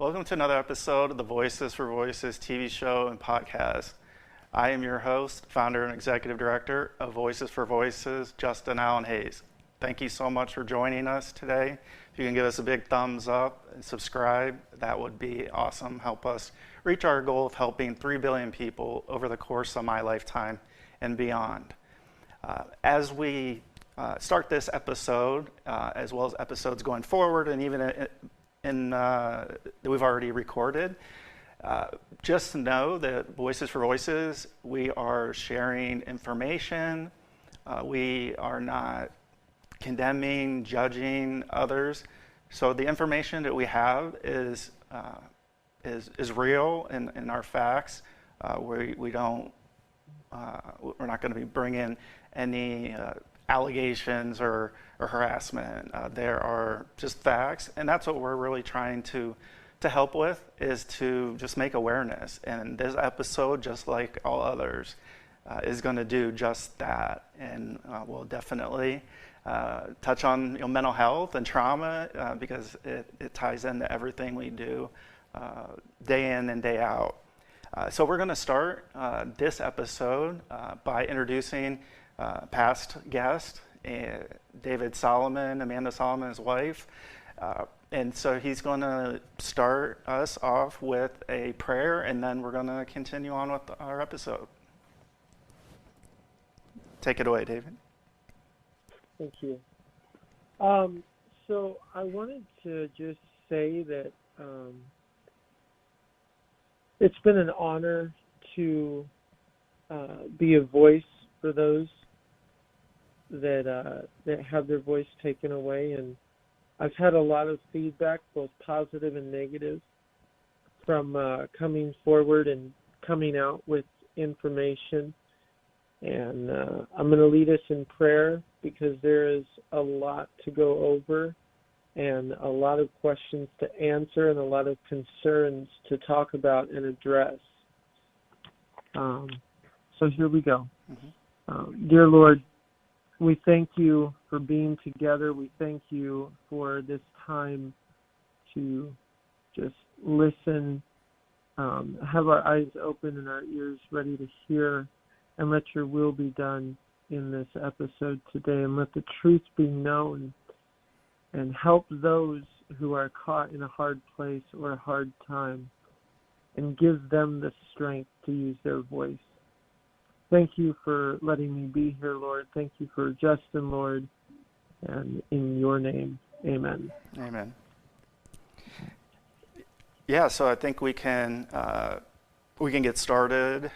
Welcome to another episode of the Voices for Voices TV show and podcast. I am your host, founder, and executive director of Voices for Voices, Justin Allen Hayes. Thank you so much for joining us today. If you can give us a big thumbs up and subscribe, that would be awesome. Help us reach our goal of helping 3 billion people over the course of my lifetime and beyond. As we start this episode, as well as episodes going forward, and even that we've already recorded, just know that Voices for Voices, we are sharing information. We are not condemning, judging others. So the information that we have is real in our facts. We're not going to be bringing any allegations or harassment. There are just facts, and that's what we're really trying to help with, is to just make awareness. And this episode, just like all others, is going to do just that. And we'll definitely touch on mental health and trauma because it ties into everything we do day in and day out. So we're going to start this episode by introducing past guest, David Solomon, Amanda Solomon, his wife. And so he's going to start us off with a prayer, and then we're going to continue on with our episode. Take it away, David. Thank you. So I wanted to just say that it's been an honor to be a voice for those that have their voice taken away, and I've had a lot of feedback, both positive and negative, from coming forward and coming out with information. And I'm going to lead us in prayer because there is a lot to go over and a lot of questions to answer and a lot of concerns to talk about and address. So here we go. Mm-hmm. Dear Lord, we thank you for being together. We thank you for this time to just listen, have our eyes open and our ears ready to hear, and let your will be done in this episode today, and let the truth be known, and help those who are caught in a hard place or a hard time, and give them the strength to use their voice. Thank you for letting me be here, Lord. Thank you for Justin, Lord. And in your name, amen. Amen. Yeah, so I think we can get started.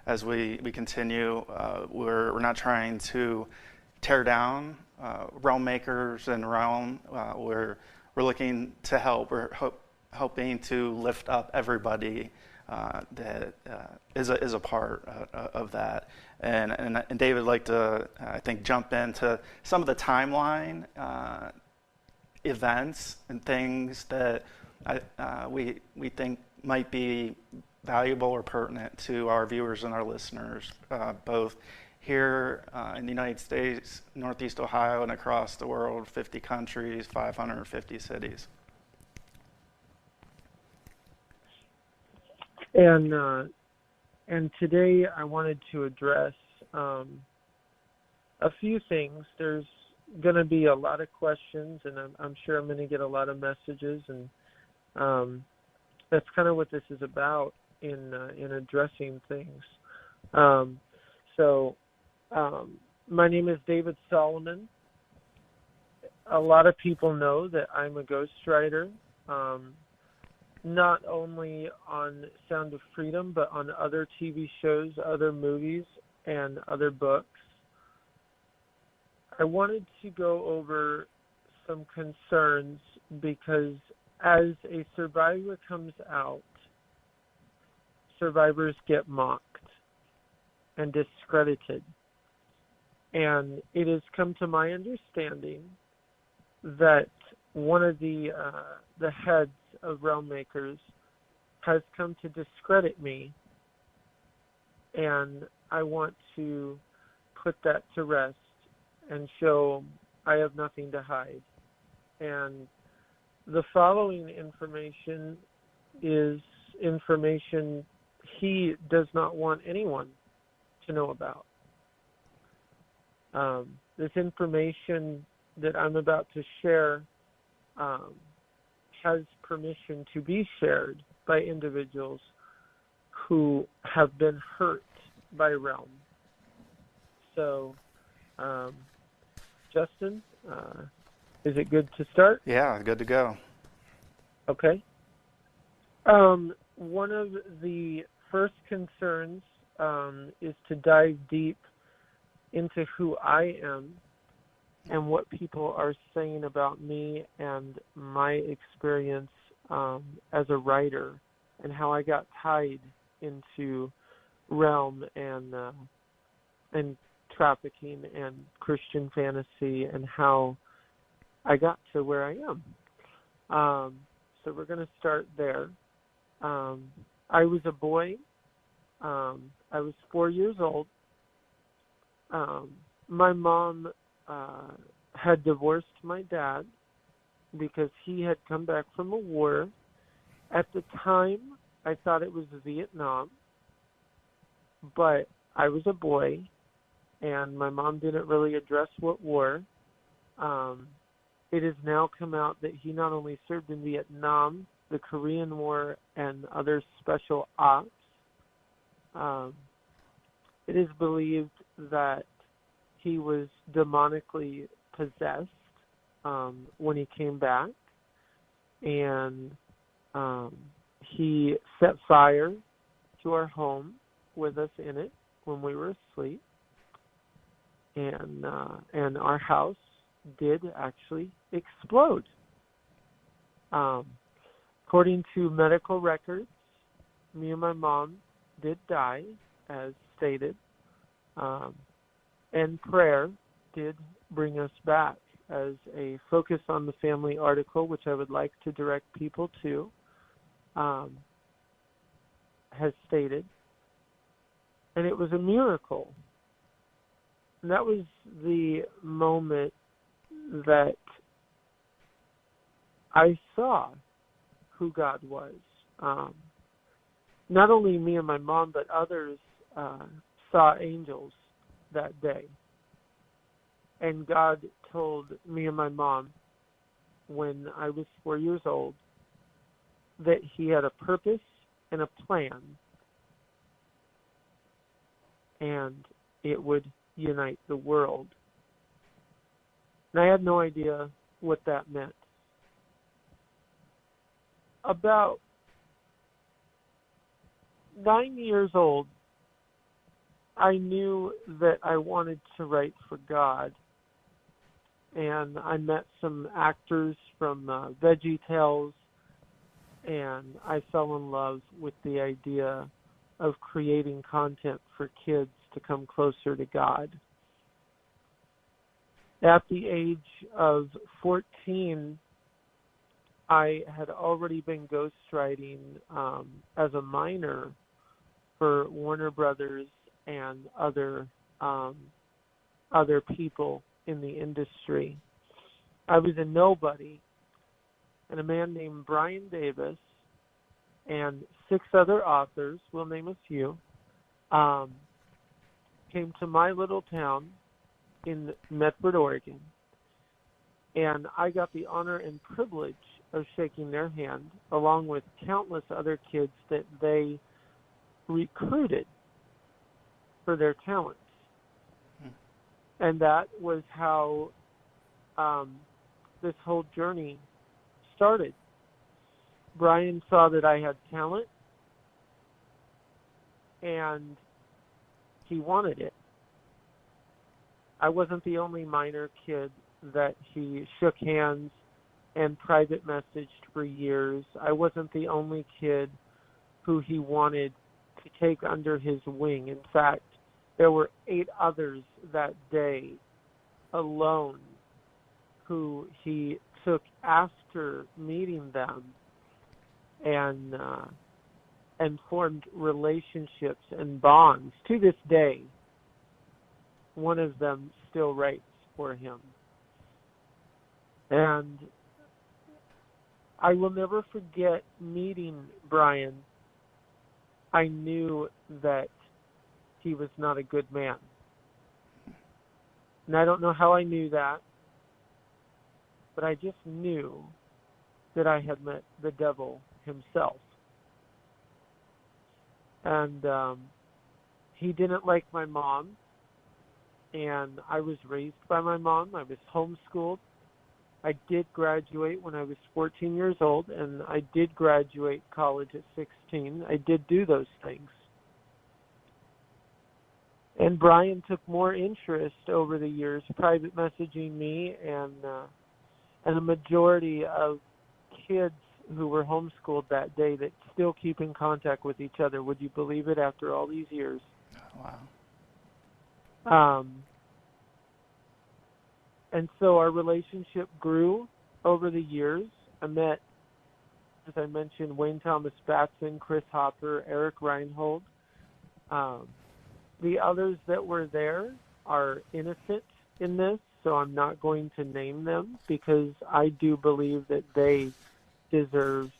As we continue, we're not trying to tear down realm makers and realm. We're looking to help. We're hoping to lift up everybody that is a part of that. And David would like to, I think, jump into some of the timeline events and things that we think might be valuable or pertinent to our viewers and our listeners, both here in the United States, Northeast Ohio, and across the world, 50 countries, 550 cities. And today I wanted to address a few things. There's going to be a lot of questions, and I'm sure I'm going to get a lot of messages, and that's kind of what this is about in addressing things. My name is David Solomon. A lot of people know that I'm a ghostwriter. Not only on Sound of Freedom, but on other TV shows, other movies, and other books. I wanted to go over some concerns because as a survivor comes out, survivors get mocked and discredited. And it has come to my understanding that one of the heads of realm makers has come to discredit me, and I want to put that to rest and show I have nothing to hide. And The following information is information he does not want anyone to know about. This information that I'm about to share has permission to be shared by individuals who have been hurt by realm. So, Justin, is it good to start? Yeah, good to go. Okay. One of the first concerns is to dive deep into who I am and what people are saying about me and my experience as a writer and how I got tied into realm and trafficking and Christian fantasy and how I got to where I am. So we're going to start there. I was a boy. I was 4 years old. My mom had divorced my dad because he had come back from a war. At the time, I thought it was Vietnam, but I was a boy, and my mom didn't really address what war. It has now come out that he not only served in Vietnam, the Korean War, and other special ops. It is believed that he was demonically possessed when he came back, and he set fire to our home with us in it when we were asleep, and our house did actually explode. According to medical records, me and my mom did die, as stated, and prayer did bring us back, as a Focus on the Family article, which I would like to direct people to, has stated. And it was a miracle. And that was the moment that I saw who God was. Not only me and my mom, but others saw angels that day. And God told me and my mom when I was 4 years old that he had a purpose and a plan, and it would unite the world. And I had no idea what that meant. About 9 years old, I knew that I wanted to write for God, and I met some actors from Veggie Tales, and I fell in love with the idea of creating content for kids to come closer to God. At the age of 14, I had already been ghostwriting as a minor for Warner Brothers and other people in the industry. I was a nobody, and a man named Bryan Davis and 6 other authors, we'll name a few, came to my little town in Medford, Oregon, and I got the honor and privilege of shaking their hand, along with countless other kids that they recruited for their talents. And that was how this whole journey started. Bryan saw that I had talent, and he wanted it. I wasn't the only minor kid that he shook hands and private messaged for years. I wasn't the only kid who he wanted to take under his wing. In fact, there were 8 others that day alone who he took after meeting them and formed relationships and bonds. To this day, one of them still writes for him. And I will never forget meeting Bryan. I knew that he was not a good man. And I don't know how I knew that, but I just knew that I had met the devil himself. And he didn't like my mom, and I was raised by my mom. I was homeschooled. I did graduate when I was 14 years old, and I did graduate college at 16. I did do those things. And Bryan took more interest over the years, private messaging me, and a majority of kids who were homeschooled that day that still keep in contact with each other. Would you believe it, after all these years? Wow. And so our relationship grew over the years. I met, as I mentioned, Wayne Thomas Batson, Chris Hopper, Eric Reinhold. The others that were there are innocent in this, so I'm not going to name them, because I do believe that they deserve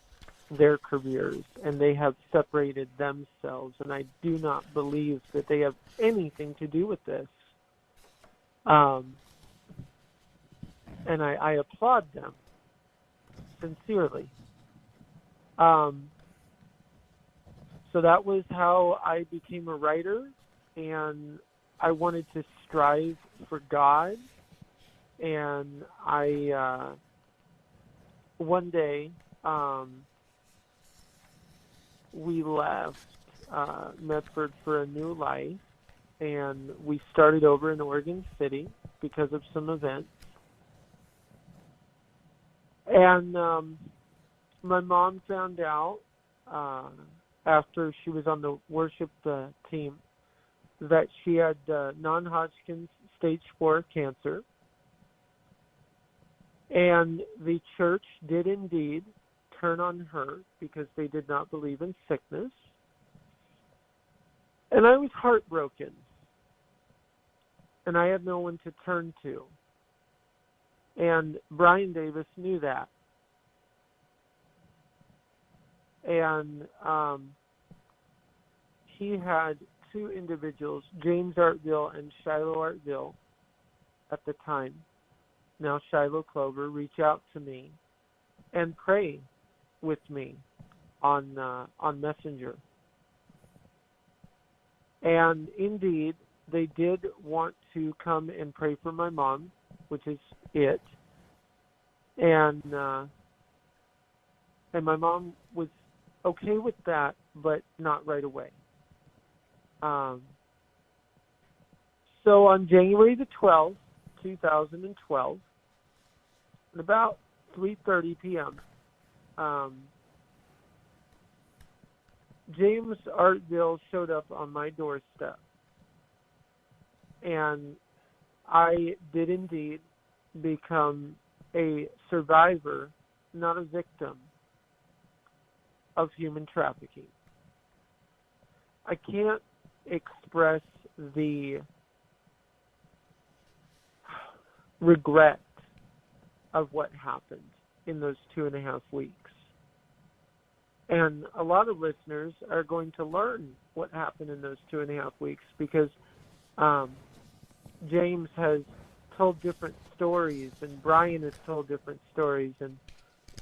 their careers, and they have separated themselves, and I do not believe that they have anything to do with this. And I applaud them sincerely. So that was how I became a writer, and I wanted to strive for God. And I one day we left Medford for a new life, and we started over in Oregon City because of some events. And my mom found out after she was on the worship team that she had non-Hodgkin's stage 4 cancer. And the church did indeed turn on her because they did not believe in sickness. And I was heartbroken. And I had no one to turn to. And Bryan Davis knew that. And he had two individuals, James Artville and Shiloh Artville, at the time, now Shiloh Clover, reach out to me and pray with me on Messenger. And indeed, they did want to come and pray for my mom, which is it. And my mom was okay with that, but not right away. So on January the 12th, 2012, at about 3:30 p.m., James Artville showed up on my doorstep. And I did indeed become a survivor, not a victim, of human trafficking. I can't express the regret of what happened in those 2.5 weeks. And a lot of listeners are going to learn what happened in those 2.5 weeks, because James has told different stories, and Bryan has told different stories. And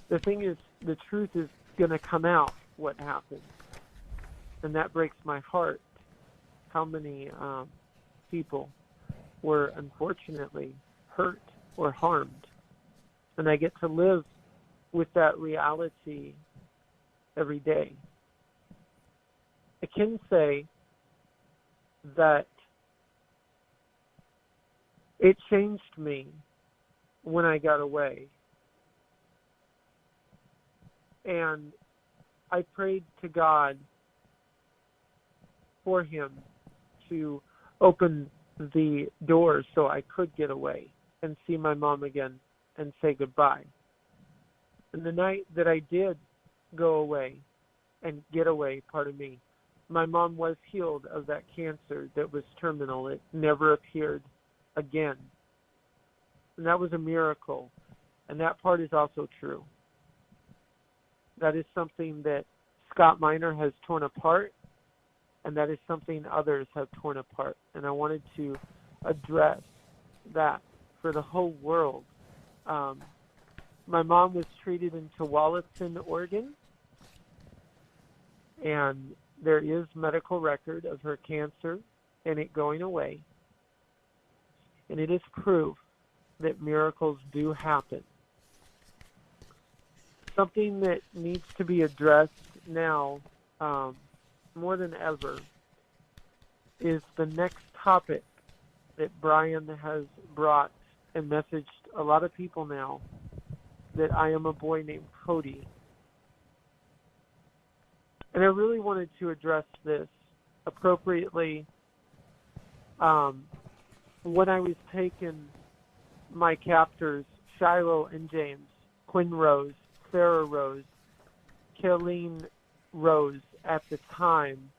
the thing is, the truth is going to come out, what happened. And that breaks my heart, how many people were unfortunately hurt or harmed. And I get to live with that reality every day. I can say that it changed me when I got away. And I prayed to God for him to open the door so I could get away and see my mom again and say goodbye. And the night that I did go away and get away, pardon me, my mom was healed of that cancer that was terminal. It never appeared again. And that was a miracle. And that part is also true. That is something that Scott Miner has torn apart, and that is something others have torn apart. And I wanted to address that for the whole world. My mom was treated in Tualatin, Oregon, and there is medical record of her cancer and it going away. And it is proof that miracles do happen. Something that needs to be addressed now, more than ever, is the next topic that Bryan has brought and messaged a lot of people now, that I am a boy named Cody. And I really wanted to address this appropriately. When I was taking my captors, Shiloh and James, Quinn Rose, Sarah Rose, Kayleen Rose at the time,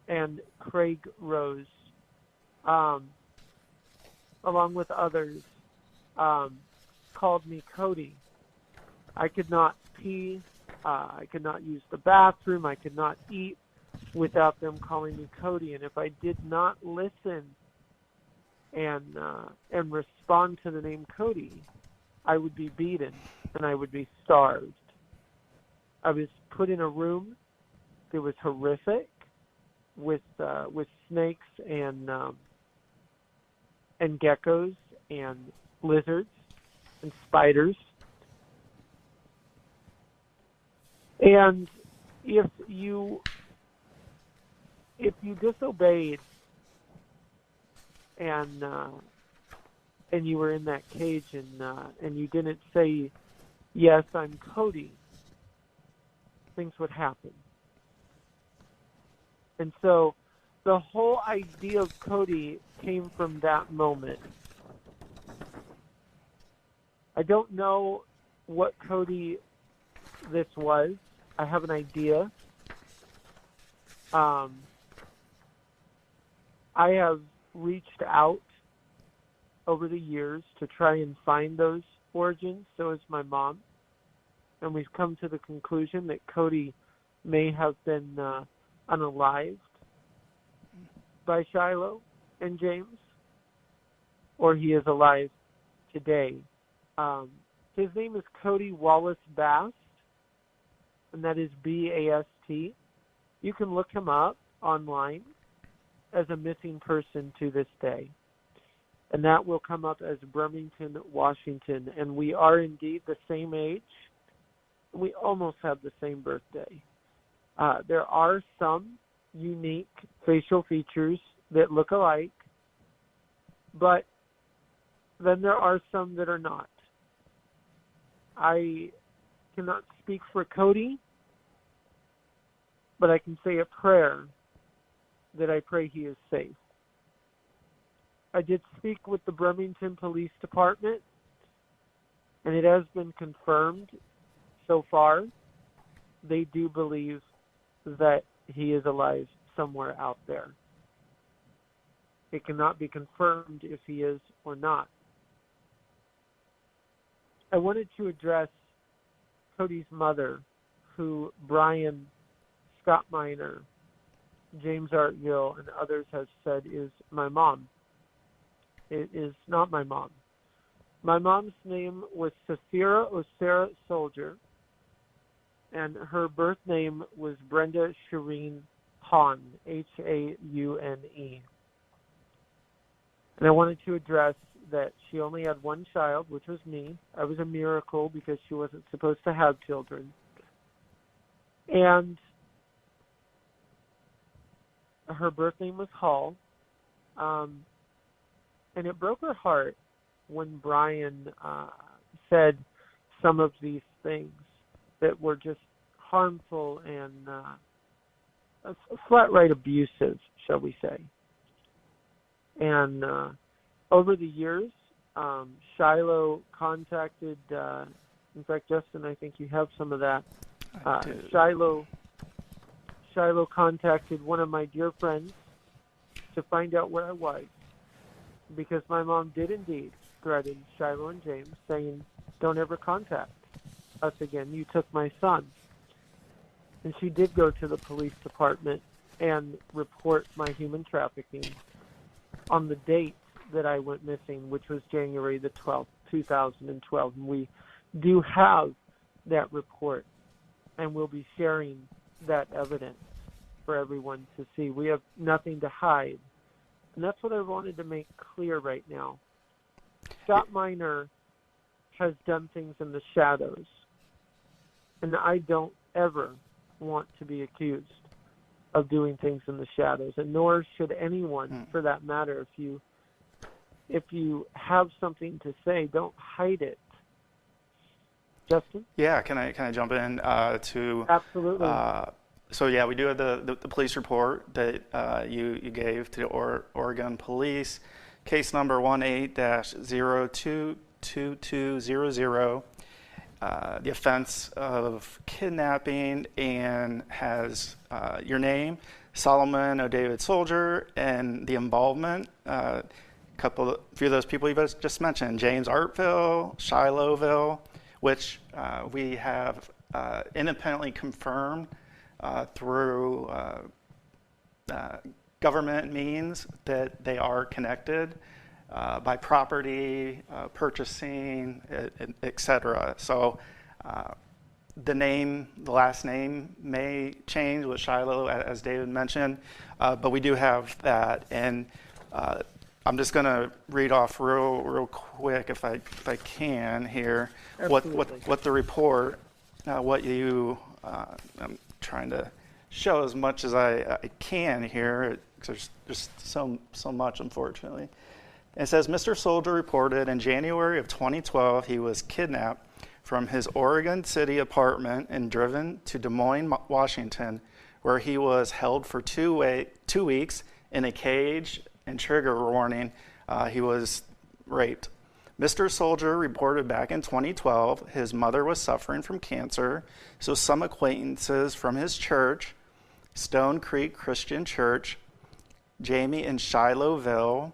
and Craig Rose, along with others, called me Cody. I could not pee, I could not use the bathroom, I could not eat without them calling me Cody. And if I did not listen and respond to the name Cody, I would be beaten and I would be starved. I was put in a room that was horrific with snakes and geckos and lizards and spiders. And if you disobeyed and you were in that cage and you didn't say, yes, I'm Cody, things would happen. And so the whole idea of Cody came from that moment. I don't know what Cody this was. I have an idea. I have reached out over the years to try and find those origins. So has my mom. And we've come to the conclusion that Cody may have been unalived by Shiloh and James, or he is alive today. His name is Cody Wallace Bast, and that is B-A-S-T. You can look him up online as a missing person to this day. And that will come up as Bremerton, Washington. And we are indeed the same age. We almost have the same birthday. There are some unique facial features that look alike, but then there are some that are not. I cannot speak for Cody, but I can say a prayer that I pray he is safe. I did speak with the Bremerton Police Department, and it has been confirmed so far. They do believe that he is alive somewhere out there. It cannot be confirmed if he is or not. I wanted to address Cody's mother, who Bryan, Scott Miner, James Artgill, and others have said is my mom. It is not my mom. My mom's name was Safira Osera Soldier, and her birth name was Brenda Shireen Haune, Haune. And I wanted to address that she only had one child, which was me. I was a miracle because she wasn't supposed to have children. And her birth name was Hall. And it broke her heart when Bryan said some of these things that were just harmful and flat-right abusive, shall we say. And over the years, Shiloh contacted, in fact, Justin, I think you have some of that. Shiloh contacted one of my dear friends to find out where I was, because my mom did indeed threaten Shiloh and James, saying, don't ever contact us again. You took my son. And she did go to the police department and report my human trafficking on the date that I went missing, which was January the 12th, 2012. And we do have that report, and we'll be sharing that evidence for everyone to see. We have nothing to hide. And that's what I wanted to make clear right now. Scott Miner has done things in the shadows, and I don't ever want to be accused of doing things in the shadows, and nor should anyone, for that matter. If you have something to say, don't hide it. Justin? Yeah, can I jump in to? Absolutely. So yeah, we do have the police report that you gave to the Oregon Police, case number 18-022200. The offense of kidnapping, and has your name, Solomon O. David Soldier, and the involvement, few of those people you just mentioned, James Artville, Shilohville, which we have independently confirmed through government means that they are connected by property, purchasing, etc. So the last name may change with Shiloh, as David mentioned, but we do have that. And I'm just going to read off real quick, if I can here, what the report, I'm trying to show as much as I can here, because there's just so much, unfortunately. It says, Mr. Soldier reported in January of 2012 he was kidnapped from his Oregon City apartment and driven to Des Moines, Washington, where he was held for 2 weeks in a cage, and trigger warning, he was raped. Mr. Soldier reported back in 2012 his mother was suffering from cancer, so some acquaintances from his church, Stone Creek Christian Church, Jamie in Shilohville,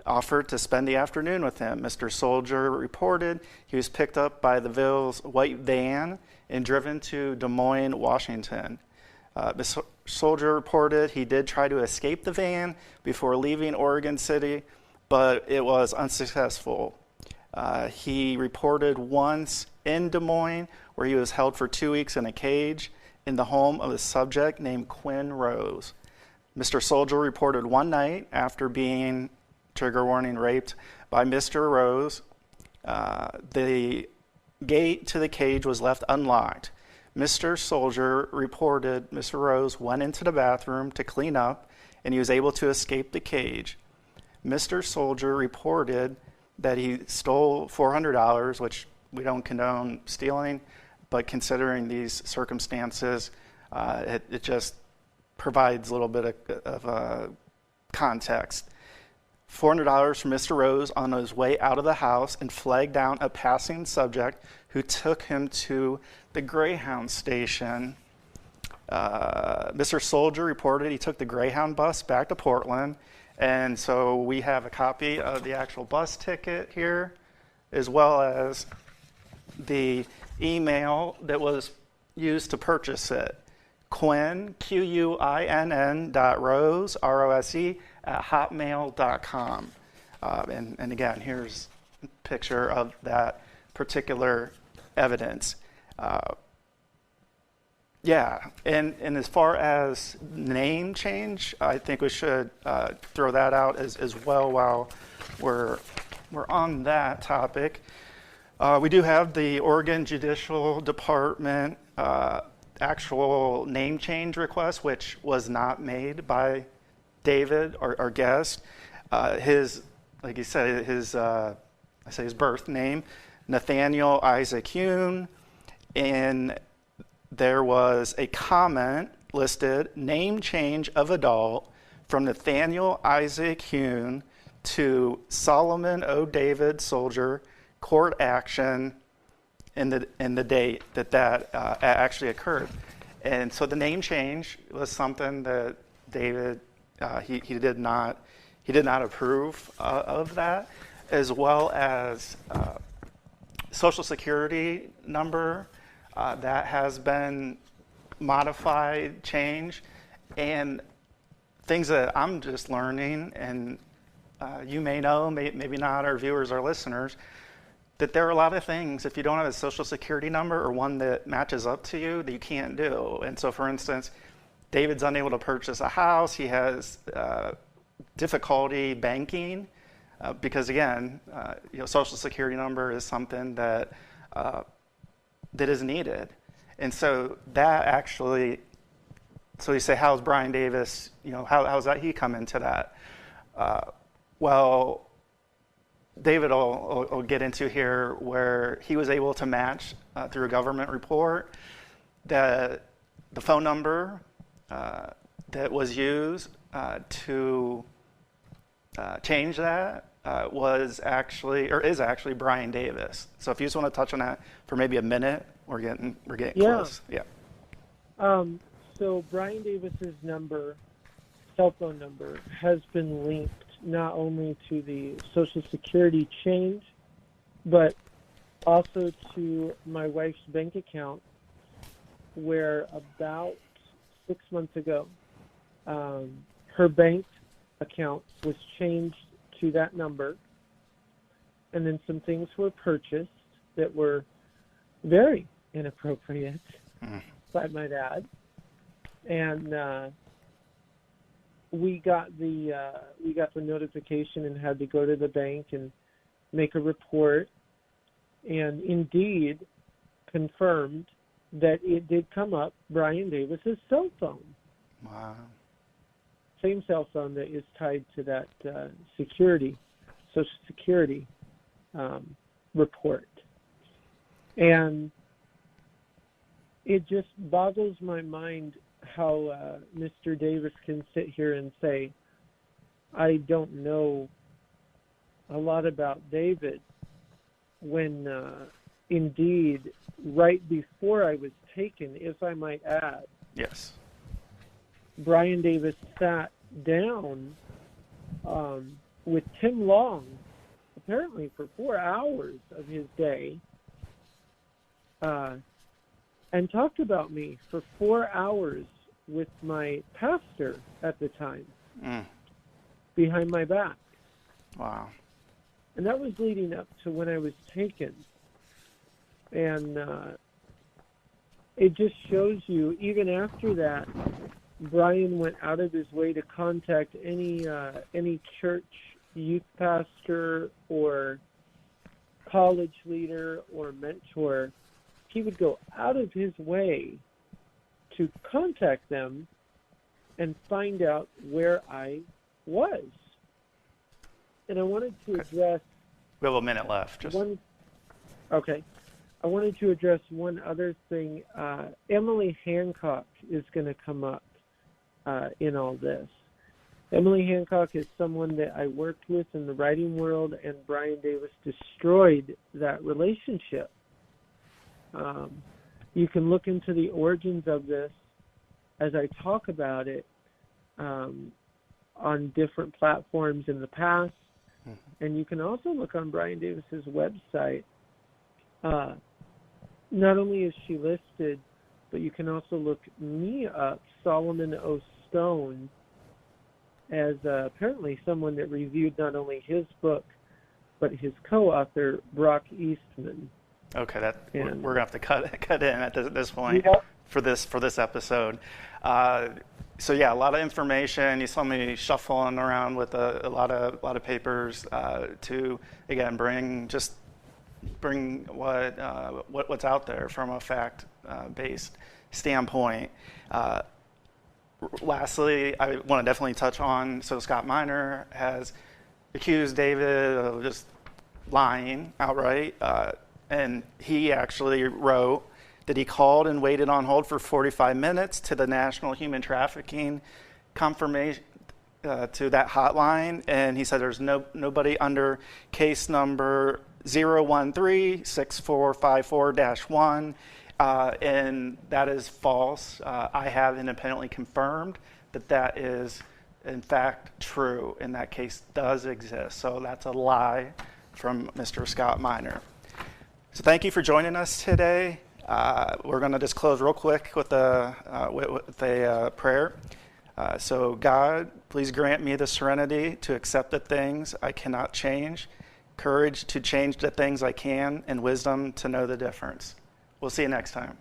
offered to spend the afternoon with him. Mr. Soldier reported he was picked up by the Ville's white van and driven to Des Moines, Washington. The Soldier reported he did try to escape the van before leaving Oregon City, but it was unsuccessful. He reported once in Des Moines, where he was held for 2 weeks in a cage in the home of a subject named Quinn Rose. Mr. Soldier reported one night after being, trigger warning, raped by Mr. Rose. The gate to the cage was left unlocked. Mr. Soldier reported Mr. Rose went into the bathroom to clean up, and he was able to escape the cage. Mr. Soldier reported that he stole $400, which we don't condone stealing, but considering these circumstances, it just provides a little bit of context. $400 from Mr. Rose on his way out of the house, and flagged down a passing subject who took him to the Greyhound station. Mr. Soldier reported he took the Greyhound bus back to Portland, and so we have a copy of the actual bus ticket here, as well as the email that was used to purchase it. Quinn, Quinn, .rose, R-O-S-E, @hotmail.com. And again, here's a picture of that particular evidence. And as far as name change, I think we should throw that out as well while we're on that topic. We do have the Oregon Judicial Department actual name change request, which was not made by David, our guest. His, like he said, his birth name, Nathaniel Isaac Hune, and there was a comment listed, name change of adult from Nathaniel Isaac Hune to Solomon O. David Soldier, court action, in the date that actually occurred. And so the name change was something that David, he did not approve of that, as well as Social Security number that has been modify, change, and things that I'm just learning, and you may know, maybe not, our viewers or listeners, that there are a lot of things, if you don't have a social security number or one that matches up to you, that you can't do. And so, for instance, David's unable to purchase a house. He has difficulty banking because, again, social security number is something that is needed. And so that actually, so you say, how's Bryan Davis, how's that he come into that? Well, David will get into here where he was able to match through a government report that the phone number that was used to change that is actually Bryan Davis. So if you just want to touch on that for maybe a minute, we're getting close. Yeah. So Bryan Davis's cell phone number, has been linked not only to the Social Security change, but also to my wife's bank account, where about 6 months ago, her bank account was changed to that number, and then some things were purchased that were very inappropriate, if I might add. And we got the notification and had to go to the bank and make a report, and indeed confirmed that it did come up Bryan Davis's cell phone. Wow. Same cell phone that is tied to that Social Security report. And it just boggles my mind how Mr. Davis can sit here and say, I don't know a lot about David, when indeed, right before I was taken, if I might add, yes, Bryan Davis sat down with Tim Long, apparently for 4 hours of his day, and talked about me for 4 hours with my pastor at the time, behind my back. Wow. And that was leading up to when I was taken. And it just shows you, even after that, Bryan went out of his way to contact any church youth pastor or college leader or mentor. He would go out of his way to contact them and find out where I was. And I wanted to address... We have a minute left. Okay. I wanted to address one other thing. Emily Hancock is going to come up in all this. Emily Hancock is someone that I worked with in the writing world, and Bryan Davis destroyed that relationship. You can look into the origins of this as I talk about it on different platforms in the past. And you can also look on Bryan Davis's website. Not only is she listed, but you can also look me up, Solomon O. Stone, as apparently someone that reviewed not only his book, but his co-author, Brock Eastman. Okay, we're gonna have to cut in at this point for this episode. So yeah, a lot of information. You saw me shuffling around with a lot of papers to again bring what's out there from a fact based standpoint. Lastly, I want to definitely touch on. So Scott Miner has accused David of just lying outright. And he actually wrote that he called and waited on hold for 45 minutes to the National Human Trafficking confirmation to that hotline, and he said there's nobody under case number 013-6454-1, and that is false. I have independently confirmed that is in fact true, and that case does exist. So that's a lie from Mr. Scott Miner. So thank you for joining us today. We're going to just close real quick with a prayer. So God, please grant me the serenity to accept the things I cannot change, courage to change the things I can, and wisdom to know the difference. We'll see you next time.